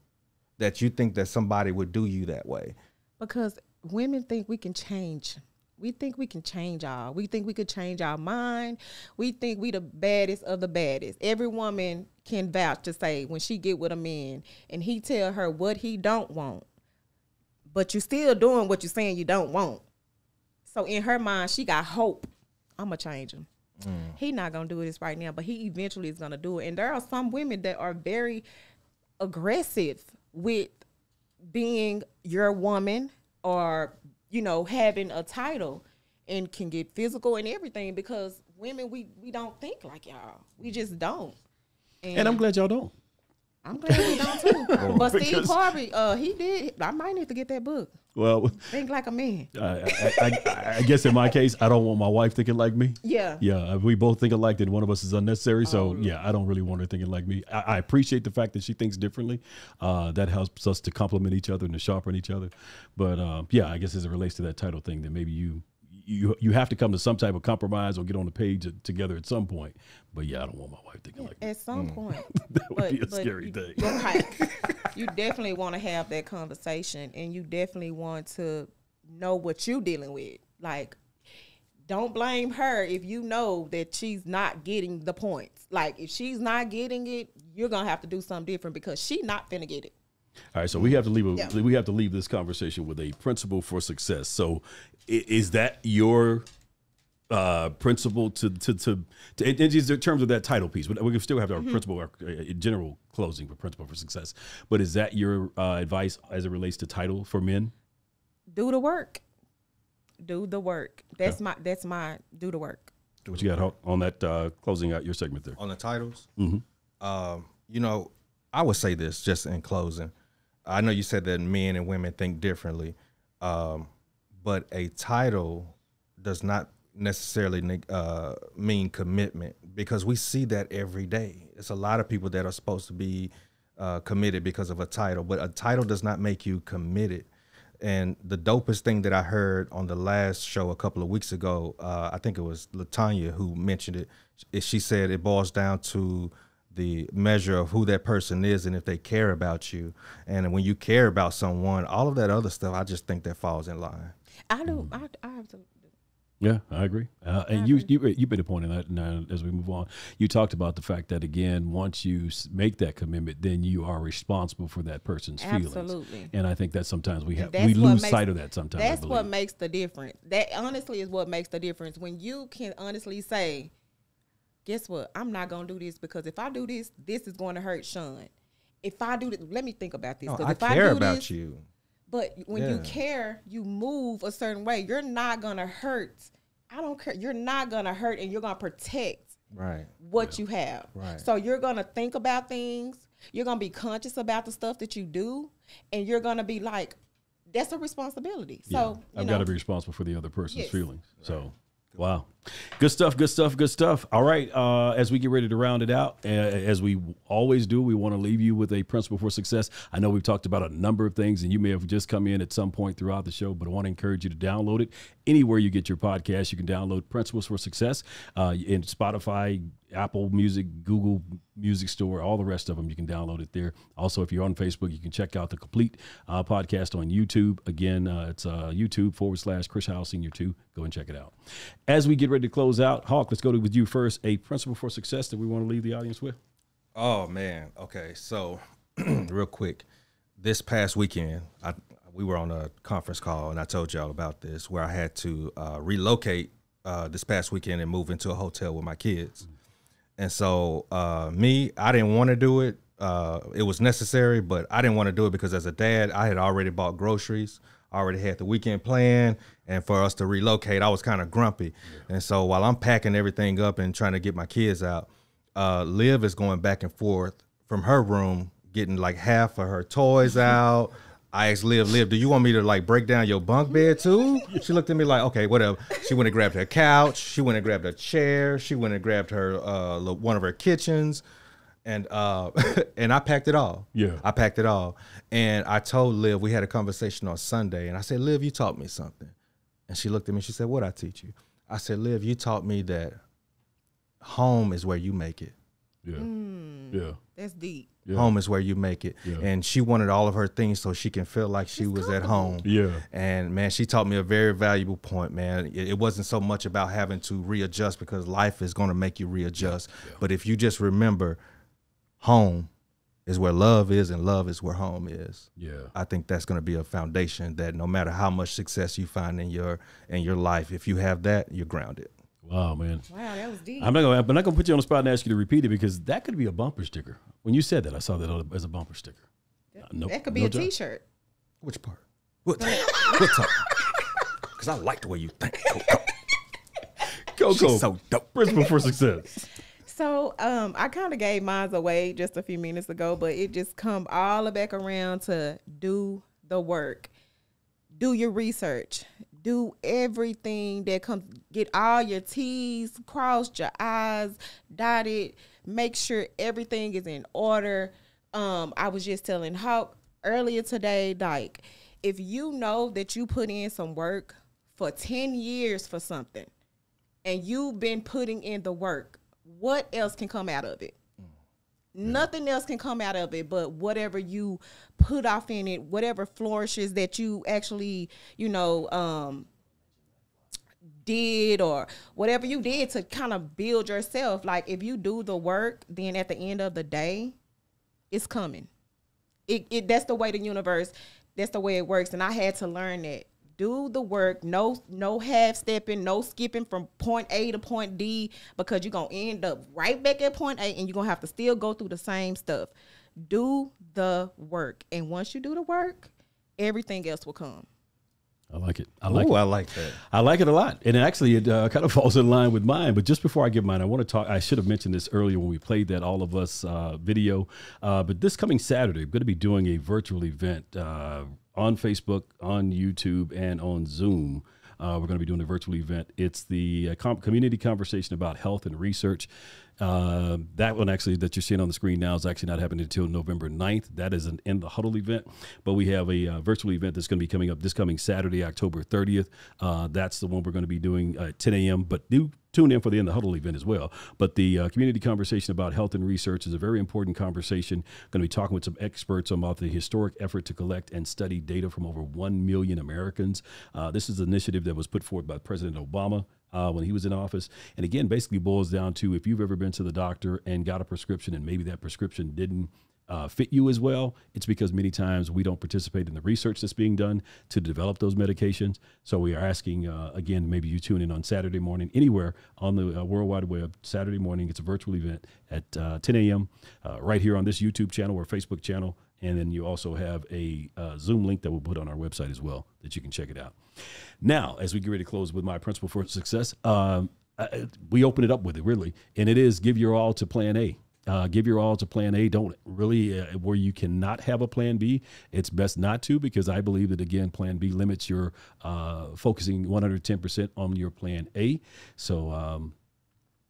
That you think that somebody would do you that way? Because women think we can change. We think we can change all. We think we could change our mind. We think we the baddest of the baddest. Every woman can vouch to say when she get with a man and he tell her what he don't want, but you still doing what you saying you don't want. So in her mind, she got hope. I'm going to change him. He not gonna do this right now, but he eventually is gonna do it. And there are some women that are very aggressive with being your woman, or having a title, and can get physical and everything, because women, we don't think like y'all. We just don't. And I'm glad y'all don't. I'm glad we don't too. But Steve Harvey, he did. I might need to get that book. Well, think like a man. I guess in my case, I don't want my wife thinking like me. Yeah. Yeah. If we both think alike, then one of us is unnecessary. So yeah, I don't really want her thinking like me. I appreciate the fact that she thinks differently. That helps us to complement each other and to sharpen each other. But yeah, I guess as it relates to that title thing, then maybe you have to come to some type of compromise or get on the page together at some point. But yeah, I don't want my wife thinking like me. At some point. That would be a scary thing. You definitely want to have that conversation, and you definitely want to know what you're dealing with. Like, don't blame her if you know that she's not getting the points. Like, if she's not getting it, you're gonna have to do something different because she's not finna get it. All right, so we have to leave this conversation with a principle for success. So, is that your principle in terms of that title piece? But we can still have our principle, our general closing for principle for success. But is that your advice as it relates to title for men? Do the work. Do the work. That's my do the work. What you got on that closing out your segment there? On the titles? You know, I would say this just in closing. I know you said that men and women think differently, but a title does not necessarily mean commitment, because we see that every day. It's a lot of people that are supposed to be committed because of a title, but a title does not make you committed. And the dopest thing that I heard on the last show a couple of weeks ago, I think it was LaTonya who mentioned it. She said it boils down to the measure of who that person is and if they care about you. And when you care about someone, all of that other stuff, I just think that falls in line. I do. I absolutely do. Yeah, I agree. And you made a point in that. And as we move on, you talked about the fact that, again, once you make that commitment, then you are responsible for that person's feelings. Absolutely. And I think that sometimes we lose sight of that sometimes. That's what makes the difference. That honestly is what makes the difference. When you can honestly say, guess what? I'm not going to do this because if I do this, this is going to hurt Sean. If I do this, let me think about this. No, I care about you. But when you care, you move a certain way. You're not going to hurt. I don't care. You're not going to hurt, and you're going to protect what you have. Right. So you're going to think about things. You're going to be conscious about the stuff that you do, and you're going to be like, that's a responsibility. So I've got to be responsible for the other person's feelings. So. Wow. Good stuff, good stuff, good stuff. All right. As we get ready to round it out, as we always do, we want to leave you with a principle for success. I know we've talked about a number of things, and you may have just come in at some point throughout the show, but I want to encourage you to download it. Anywhere you get your podcast, you can download Principles for Success in Spotify, Apple Music, Google Music Store, all the rest of them. You can download it there. Also, if you're on Facebook, you can check out the complete podcast on YouTube. Again, it's YouTube.com/Chris Howell Senior 2. Go and check it out. As we get ready to close out, Hawk, let's go with you first. A principle for success that we want to leave the audience with. Oh, man. Okay. So real quick, this past weekend, we were on a conference call, and I told y'all about this, where I had to relocate this past weekend and move into a hotel with my kids. And so I didn't want to do it. It was necessary, but I didn't want to do it because as a dad, I had already bought groceries, already had the weekend plan, and for us to relocate, I was kind of grumpy. And so while I'm packing everything up and trying to get my kids out, Liv is going back and forth from her room, getting like half of her toys out. I asked Liv, do you want me to like break down your bunk bed too? She looked at me like, okay, whatever. She went and grabbed her couch. She went and grabbed a chair. She went and grabbed her one of her kitchens, and I packed it all. Yeah, I packed it all. And I told Liv, we had a conversation on Sunday, and I said, Liv, you taught me something. And she looked at me. She said, what'd I teach you? I said, Liv, you taught me that home is where you make it. Yeah, yeah, that's deep. Yeah. Home is where you make it. Yeah. And she wanted all of her things so she can feel like she was at home. Yeah. And man, she taught me a very valuable point, man. It wasn't so much about having to readjust, because life is going to make you readjust. Yeah. But if you just remember, home is where love is, and love is where home is. Yeah. I think that's going to be a foundation that no matter how much success you find in your life, if you have that, you're grounded. Wow, man. Wow, that was deep. I'm not gonna put you on the spot and ask you to repeat it, because that could be a bumper sticker. When you said that, I saw that as a bumper sticker. That could be a T-shirt. Which part? What part? Because I like the way you think, Coco. Coco, she's so dope. Principle for success. So I kind of gave mine away just a few minutes ago, but it just come all back around to do the work. do your research. Do everything that comes. Get all your T's crossed, your I's dotted. Make sure everything is in order. I was just telling Hawk earlier today, like, if you know that you put in some work for 10 years for something and you've been putting in the work, what else can come out of it? Nothing else can come out of it but whatever you put off in it, whatever flourishes that you actually, did, or whatever you did to kind of build yourself. Like, if you do the work, then at the end of the day, it's coming. That's the way the universe, that's the way it works. And I had to learn that. Do the work, no half stepping, no skipping from point A to point D, because you're going to end up right back at point A and you're going to have to still go through the same stuff. Do the work. And once you do the work, everything else will come. I like it. I like that. I like it a lot. And actually, it kind of falls in line with mine. But just before I give mine, I want to talk. I should have mentioned this earlier when we played that All of Us video. But this coming Saturday, I'm going to be doing a virtual event on Facebook, on YouTube, and on Zoom. We're going to be doing a virtual event. It's the community conversation about health and research. That one actually that you're seeing on the screen now is actually not happening until November 9th. That is an In the Huddle event. But we have a virtual event that's going to be coming up this coming Saturday, October 30th. That's the one we're going to be doing at 10 a.m. But do tune in for the In the Huddle event as well. But the community conversation about health and research is a very important conversation. Going to be talking with some experts about the historic effort to collect and study data from over 1 million Americans. This is an initiative that was put forward by President Obama when he was in office. And again, basically boils down to, if you've ever been to the doctor and got a prescription and maybe that prescription didn't fit you as well, it's because many times we don't participate in the research that's being done to develop those medications. So we are asking, again, maybe you tune in on Saturday morning, anywhere on the World Wide Web, Saturday morning. It's a virtual event at 10 a.m. Right here on this YouTube channel or Facebook channel. And then you also have a Zoom link that we'll put on our website as well, that you can check it out. Now, as we get ready to close with my principle for success, we open it up with it, really. And it is give your all to plan A. Give your all to plan A. Don't really, where you cannot have a plan B, it's best not to, because I believe that, again, plan B limits your focusing 110% on your plan A. So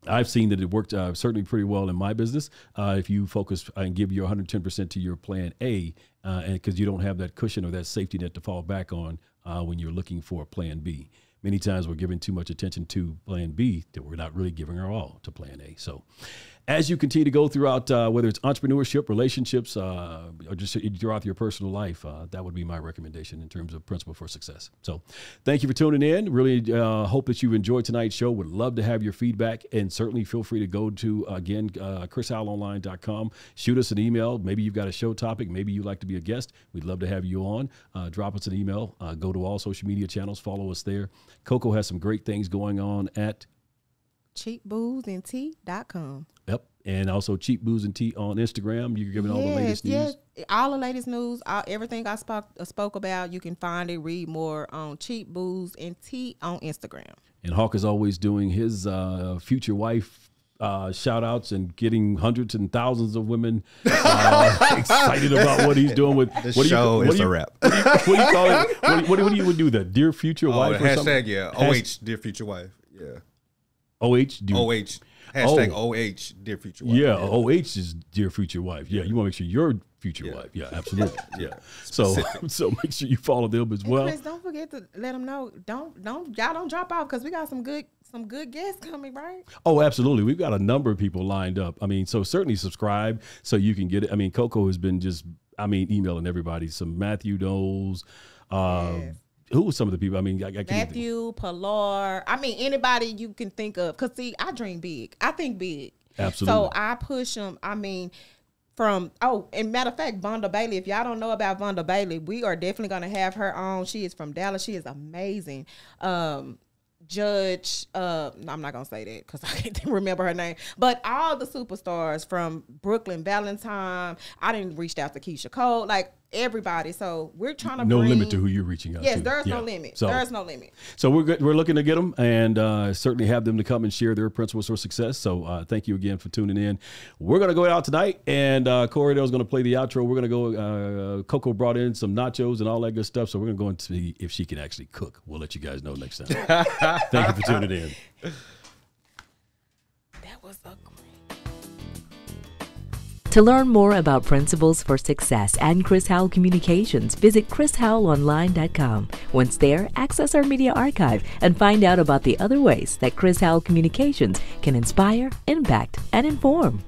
I've seen that it worked certainly pretty well in my business. If you focus and give your 110% to your plan A, and because you don't have that cushion or that safety net to fall back on when you're looking for a plan B. Many times we're giving too much attention to plan B that we're not really giving our all to plan A. So as you continue to go throughout, whether it's entrepreneurship, relationships, or just throughout your personal life, that would be my recommendation in terms of principle for success. So thank you for tuning in. Really hope that you enjoyed tonight's show. Would love to have your feedback, and certainly feel free to go to, again, chrishowellonline.com. Shoot us an email. Maybe you've got a show topic. Maybe you'd like to be a guest. We'd love to have you on. Drop us an email. Go to all social media channels. Follow us there. Coco has some great things going on at cheapboozandtea.com. Yep. And also Cheap Booze and Tea on Instagram. You're giving all the latest news. Yes, all the latest news, everything I spoke about, you can find it, read more on Cheap Booze and Tea on Instagram. And Hawk is always doing his future wife shout outs and getting hundreds and thousands of women excited about what he's doing with this show. Is a wrap. What do you call it? What do you do that? Dear future wife or hashtag, something? yeah. OH, dear future wife. Yeah. OH. Hashtag OH, dear future wife. Yeah, OH is dear future wife. Yeah, you want to make sure your future wife. Yeah, absolutely. Yeah. So make sure you follow them as well. Chris, don't forget to let them know. Y'all don't drop off, because we got some good guests coming, right? Oh, absolutely. We've got a number of people lined up. I mean, so certainly subscribe so you can get it. I mean, Coco has been emailing everybody. Some Matthew Knowles. Yes. Who were some of the people? I mean, I can't Matthew, Pilar. I mean, anybody you can think of. Because, see, I dream big. I think big. Absolutely. So I push them. I mean, and matter of fact, Vonda Bailey, if y'all don't know about Vonda Bailey, we are definitely going to have her on. She is from Dallas. She is amazing. Judge, I'm not going to say that because I can't remember her name. But all the superstars from Brooklyn Valentine. I didn't reach out to Keisha Cole. Like, everybody. So we're trying to no bring, limit to who you're reaching out to. Yes, there's no limit. So, there's no limit. So we're looking to get them and certainly have them to come and share their principles for success. So thank you again for tuning in. We're going to go out tonight, and Corey is going to play the outro. We're going to go. Coco brought in some nachos and all that good stuff. So we're going to go and see if she can actually cook. We'll let you guys know next time. Thank you for tuning in. That was ugly. To learn more about Principles for Success and Chris Howell Communications, visit chrishowellonline.com. Once there, access our media archive and find out about the other ways that Chris Howell Communications can inspire, impact, and inform.